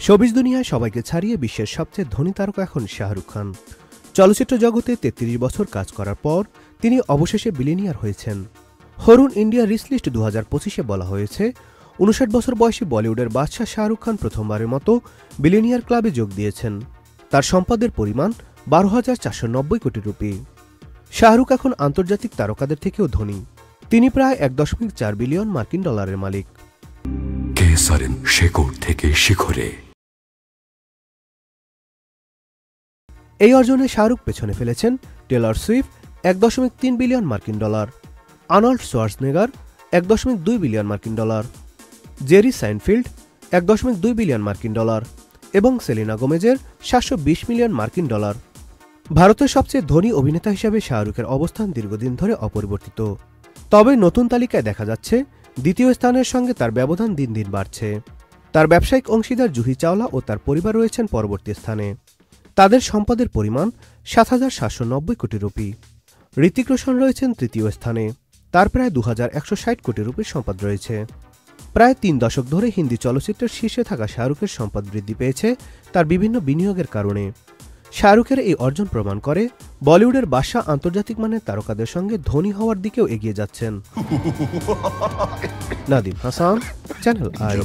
Showbiz দুনিয়ায় সবাইকে ছাড়িয়ে বিশ্বের সবচেয়ে ধনী তারকা এখন শাহরুখ খান। চলচ্চিত্র জগতে ৩৩ বছর কাজ করার পর তিনি অবশেষে বিলিনিয়ার হয়েছেন। হরুন ইন্ডিয়া রিচ লিস্ট 2025-এ বলা হয়েছে 59 বছর বয়সী বলিউডের বাদশাহ শাহরুখ খান প্রথমবারের মতো বিলিনিয়ার ক্লাবে যোগ দিয়েছেন। তার সম্পদের পরিমাণ 12,490 কোটি রুপি। শাহরুখ এখন আন্তর্জাতিক তারকাদের থেকেও ধনী। তিনি প্রায় 1.4 বিলিয়ন মার্কিন ডলারের মালিক। শেকড় থেকে শিখরে এই অর্জনে শাহরুখ পেছনে ফেলেছেন টেলর সুইফট 1.3 বিলিয়ন মার্কিন ডলার, আর্নল্ড শোয়ার্জনেগার 1.2 বিলিয়ন মার্কিন ডলার, জেরি সাইনফিল্ড 1.2 বিলিয়ন মার্কিন ডলার এবং সেলিনা গোমেজের 720 মিলিয়ন মার্কিন ডলার। ভারতের সবচেয়ে ধনী অভিনেতা হিসেবে শাহরুখের অবস্থান দীর্ঘদিন ধরে অপরিবর্তিত। তবে নতুন তালিকায় দেখা যাচ্ছে দ্বিতীয় স্থানের সঙ্গে তার ব্যবধান দিন দিন বাড়ছে। তার ব্যবসায়িক অংশীদার জুহি চাওলা ও তার পরিবার রয়েছেন পরবর্তী স্থানে। তাদের সম্পদের পরিমাণ 7,790 কোটি রুপি। ঋতিক রোশন রয়েছেন তৃতীয় স্থানে, তার প্রায় 2,160 কোটি রুপির সম্পদ রয়েছে। প্রায় 3 দশক ধরে হিন্দি চলচ্চিত্রের শীর্ষে থাকা শাহরুখের সম্পদ বৃদ্ধি পেয়েছে তার বিভিন্ন বিনিয়োগের কারণে। শাহরুখের এই অর্জন প্রমাণ করে বলিউডের বাদশাহ আন্তর্জাতিক মানের তারকাদের সঙ্গে ধনী হওয়ার দিকেও এগিয়ে যাচ্ছেন। Nadim Hasan, channel I.